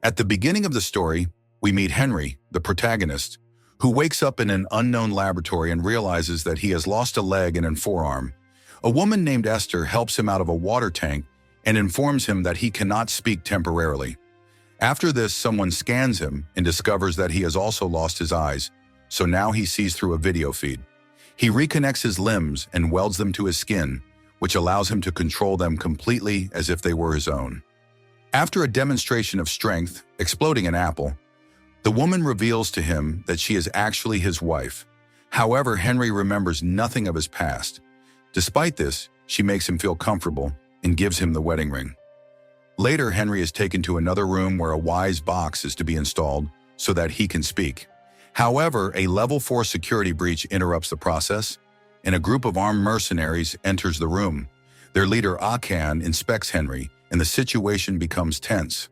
At the beginning of the story, we meet Henry, the protagonist, who wakes up in an unknown laboratory and realizes that he has lost a leg and a forearm. A woman named Esther helps him out of a water tank and informs him that he cannot speak temporarily. After this, someone scans him and discovers that he has also lost his eyes, so now he sees through a video feed. He reconnects his limbs and welds them to his skin, which allows him to control them completely as if they were his own. After a demonstration of strength, exploding an apple, the woman reveals to him that she is actually his wife. However, Henry remembers nothing of his past. Despite this, she makes him feel comfortable and gives him the wedding ring. Later, Henry is taken to another room where a wise box is to be installed so that he can speak. However, a level 4 security breach interrupts the process, and a group of armed mercenaries enters the room. Their leader, Akan, inspects Henry, and the situation becomes tense.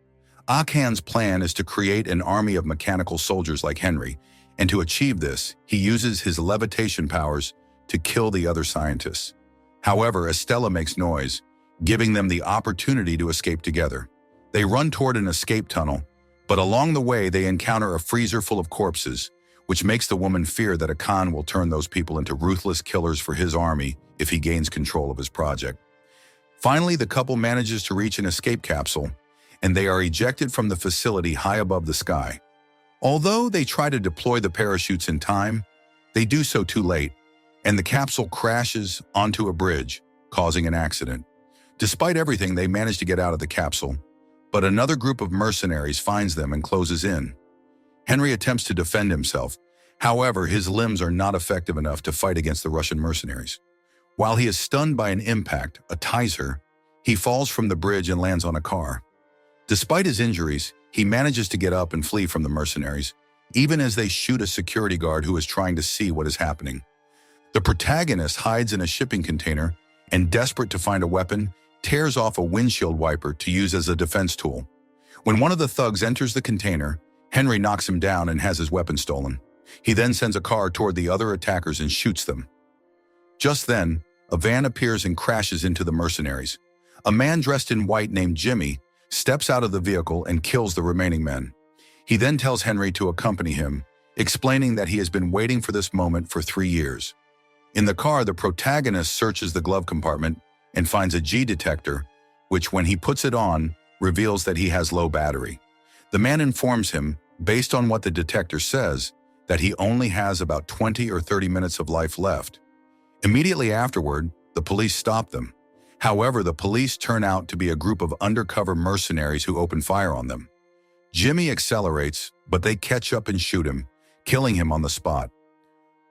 Akan's plan is to create an army of mechanical soldiers like Henry, and to achieve this, he uses his levitation powers to kill the other scientists. However, Estella makes noise, giving them the opportunity to escape together. They run toward an escape tunnel, but along the way they encounter a freezer full of corpses, which makes the woman fear that Akan will turn those people into ruthless killers for his army if he gains control of his project. Finally, the couple manages to reach an escape capsule, and they are ejected from the facility high above the sky. Although they try to deploy the parachutes in time, they do so too late, and the capsule crashes onto a bridge, causing an accident. Despite everything, they manage to get out of the capsule, but another group of mercenaries finds them and closes in. Henry attempts to defend himself. However, his limbs are not effective enough to fight against the Russian mercenaries. While he is stunned by an impact, a taser, he falls from the bridge and lands on a car. Despite his injuries, he manages to get up and flee from the mercenaries, even as they shoot a security guard who is trying to see what is happening. The protagonist hides in a shipping container and, desperate to find a weapon, tears off a windshield wiper to use as a defense tool. When one of the thugs enters the container, Henry knocks him down and has his weapon stolen. He then sends a car toward the other attackers and shoots them. Just then, a van appears and crashes into the mercenaries. A man dressed in white named Jimmy steps out of the vehicle and kills the remaining men. He then tells Henry to accompany him, explaining that he has been waiting for this moment for 3 years. In the car, the protagonist searches the glove compartment and finds a G detector, which, when he puts it on, reveals that he has low battery. The man informs him, based on what the detector says, that he only has about 20 or 30 minutes of life left. Immediately afterward, the police stop them. However, the police turn out to be a group of undercover mercenaries who open fire on them. Jimmy accelerates, but they catch up and shoot him, killing him on the spot.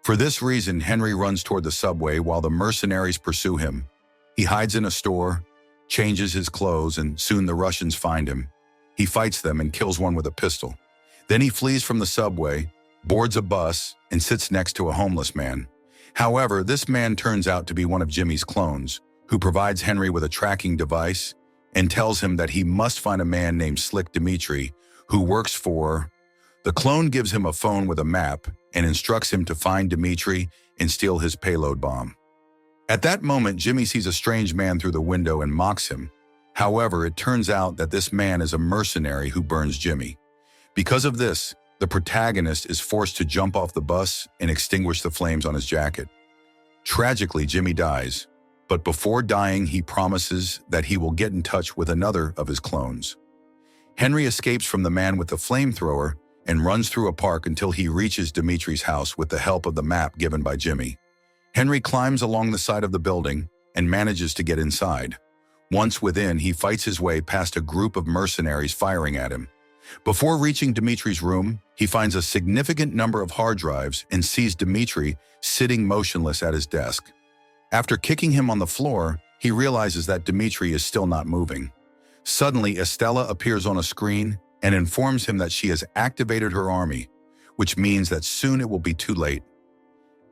For this reason, Henry runs toward the subway while the mercenaries pursue him. He hides in a store, changes his clothes, and soon the Russians find him. He fights them and kills one with a pistol. Then he flees from the subway, boards a bus, and sits next to a homeless man. However, this man turns out to be one of Jimmy's clones, who provides Henry with a tracking device and tells him that he must find a man named Slick Dimitri who works for... The clone gives him a phone with a map and instructs him to find Dimitri and steal his payload bomb. At that moment, Jimmy sees a strange man through the window and mocks him. However, it turns out that this man is a mercenary who burns Jimmy. Because of this, the protagonist is forced to jump off the bus and extinguish the flames on his jacket. Tragically, Jimmy dies, but before dying, he promises that he will get in touch with another of his clones. Henry escapes from the man with the flamethrower and runs through a park until he reaches Dimitri's house with the help of the map given by Jimmy. Henry climbs along the side of the building and manages to get inside. Once within, he fights his way past a group of mercenaries firing at him. Before reaching Dimitri's room, he finds a significant number of hard drives and sees Dimitri sitting motionless at his desk. After kicking him on the floor, he realizes that Dimitri is still not moving. Suddenly, Estella appears on a screen and informs him that she has activated her army, which means that soon it will be too late.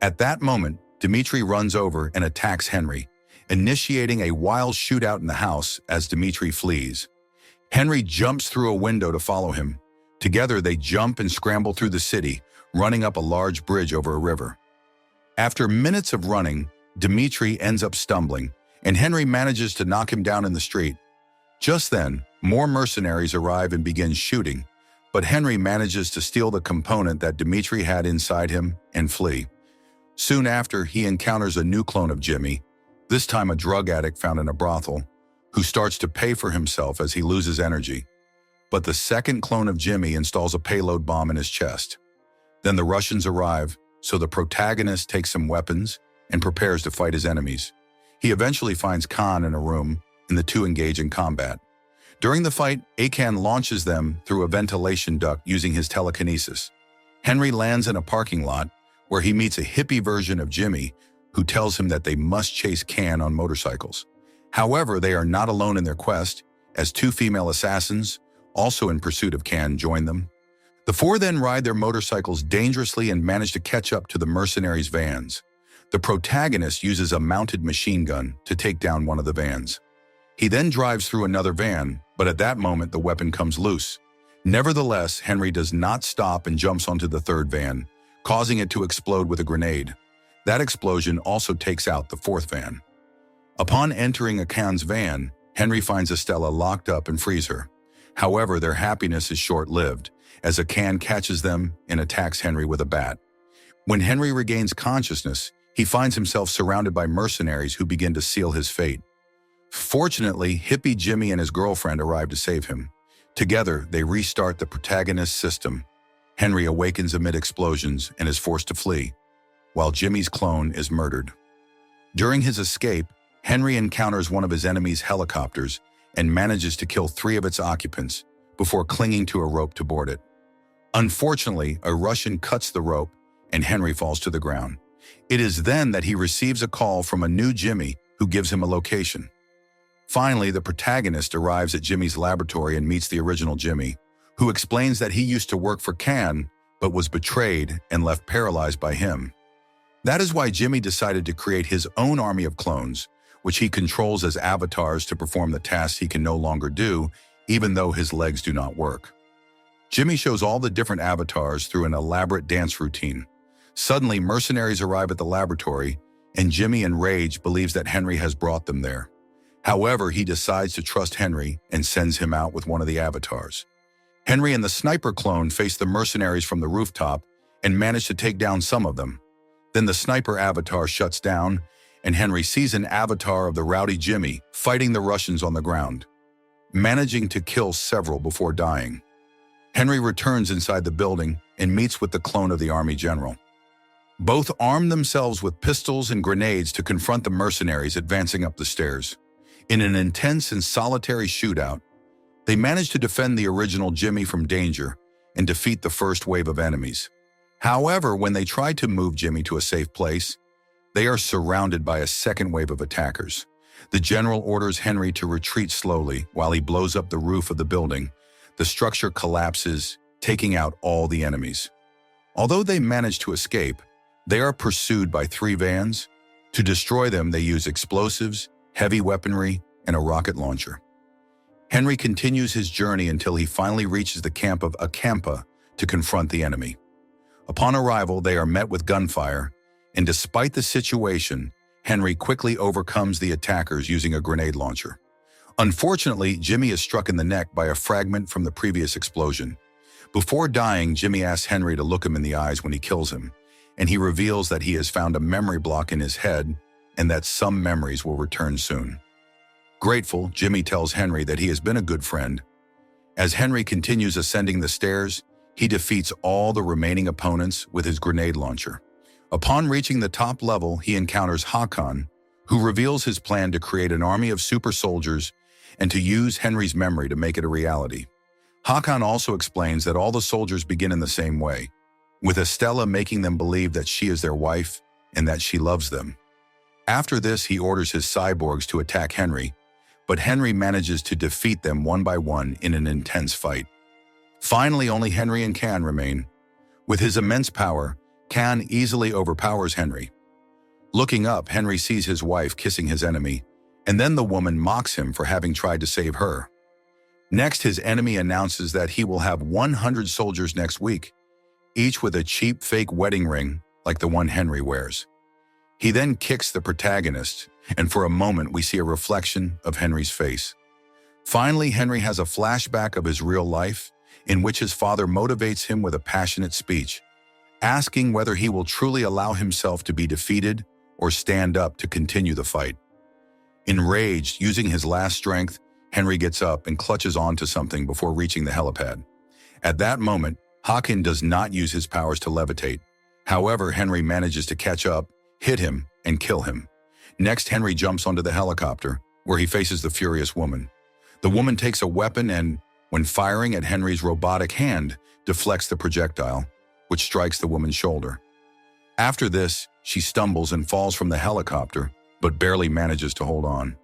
At that moment, Dimitri runs over and attacks Henry, initiating a wild shootout in the house as Dimitri flees. Henry jumps through a window to follow him. Together, they jump and scramble through the city, running up a large bridge over a river. After minutes of running, Dimitri ends up stumbling, and Henry manages to knock him down in the street. Just then, More mercenaries arrive and begin shooting, but Henry manages to steal the component that Dimitri had inside him and flee. Soon after, he encounters a new clone of Jimmy, this time a drug addict found in a brothel, who starts to pay for himself as he loses energy. But the second clone of Jimmy installs a payload bomb in his chest. Then the Russians arrive, so the protagonist takes some weapons and prepares to fight his enemies. He eventually finds Khan in a room, and the two engage in combat. During the fight, Khan launches them through a ventilation duct using his telekinesis. Henry lands in a parking lot where he meets a hippie version of Jimmy who tells him that they must chase Khan on motorcycles. However, they are not alone in their quest, as two female assassins, also in pursuit of Khan, join them. The four then ride their motorcycles dangerously and manage to catch up to the mercenaries' vans. The protagonist uses a mounted machine gun to take down one of the vans. He then drives through another van, but at that moment the weapon comes loose. Nevertheless, Henry does not stop and jumps onto the third van, causing it to explode with a grenade. That explosion also takes out the fourth van. Upon entering Khan's van, Henry finds Estella locked up and frees her. However, their happiness is short-lived, as Khan catches them and attacks Henry with a bat. When Henry regains consciousness, he finds himself surrounded by mercenaries who begin to seal his fate. Fortunately, hippie Jimmy and his girlfriend arrive to save him. Together, they restart the protagonist's system. Henry awakens amid explosions and is forced to flee, while Jimmy's clone is murdered. During his escape, Henry encounters one of his enemy's helicopters and manages to kill 3 of its occupants before clinging to a rope to board it. Unfortunately, a Russian cuts the rope and Henry falls to the ground. It is then that he receives a call from a new Jimmy who gives him a location. Finally, the protagonist arrives at Jimmy's laboratory and meets the original Jimmy, who explains that he used to work for Khan, but was betrayed and left paralyzed by him. That is why Jimmy decided to create his own army of clones, which he controls as avatars to perform the tasks he can no longer do, even though his legs do not work. Jimmy shows all the different avatars through an elaborate dance routine. Suddenly, mercenaries arrive at the laboratory, and Jimmy, in rage, believes that Henry has brought them there. However, he decides to trust Henry and sends him out with one of the avatars. Henry and the sniper clone face the mercenaries from the rooftop and manage to take down some of them. Then the sniper avatar shuts down, and Henry sees an avatar of the rowdy Jimmy fighting the Russians on the ground, managing to kill several before dying. Henry returns inside the building and meets with the clone of the army general. Both arm themselves with pistols and grenades to confront the mercenaries advancing up the stairs. In an intense and solitary shootout, they manage to defend the original Jimmy from danger and defeat the first wave of enemies. However, when they try to move Jimmy to a safe place, they are surrounded by a second wave of attackers. The general orders Henry to retreat slowly while he blows up the roof of the building. The structure collapses, taking out all the enemies. Although they manage to escape, they are pursued by 3 vans. To destroy them, they use explosives, heavy weaponry, and a rocket launcher. Henry continues his journey until he finally reaches the camp of Akampa to confront the enemy. Upon arrival, they are met with gunfire, and despite the situation, Henry quickly overcomes the attackers using a grenade launcher. Unfortunately, Jimmy is struck in the neck by a fragment from the previous explosion. Before dying, Jimmy asks Henry to look him in the eyes when he kills him, and he reveals that he has found a memory block in his head and that some memories will return soon. Grateful, Jimmy tells Henry that he has been a good friend. As Henry continues ascending the stairs, he defeats all the remaining opponents with his grenade launcher. Upon reaching the top level, he encounters Hakan, who reveals his plan to create an army of super soldiers and to use Henry's memory to make it a reality. Hakan also explains that all the soldiers begin in the same way, with Estella making them believe that she is their wife and that she loves them. After this, he orders his cyborgs to attack Henry, but Henry manages to defeat them one by one in an intense fight. Finally, only Henry and Khan remain. With his immense power, Khan easily overpowers Henry. Looking up, Henry sees his wife kissing his enemy, and then the woman mocks him for having tried to save her. Next, his enemy announces that he will have 100 soldiers next week, each with a cheap fake wedding ring like the one Henry wears. He then kicks the protagonist, and for a moment we see a reflection of Henry's face. Finally, Henry has a flashback of his real life, in which his father motivates him with a passionate speech, asking whether he will truly allow himself to be defeated or stand up to continue the fight. Enraged, using his last strength, Henry gets up and clutches onto something before reaching the helipad. At that moment, Hakan does not use his powers to levitate. However, Henry manages to catch up, hit him, and kill him. Next, Henry jumps onto the helicopter, where he faces the furious woman. The woman takes a weapon and, when firing at Henry's robotic hand, deflects the projectile, which strikes the woman's shoulder. After this, she stumbles and falls from the helicopter, but barely manages to hold on.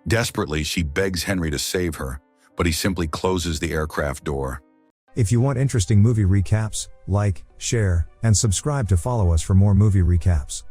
Desperately, she begs Henry to save her, but he simply closes the aircraft door. If you want interesting movie recaps, like, share, and subscribe to follow us for more movie recaps.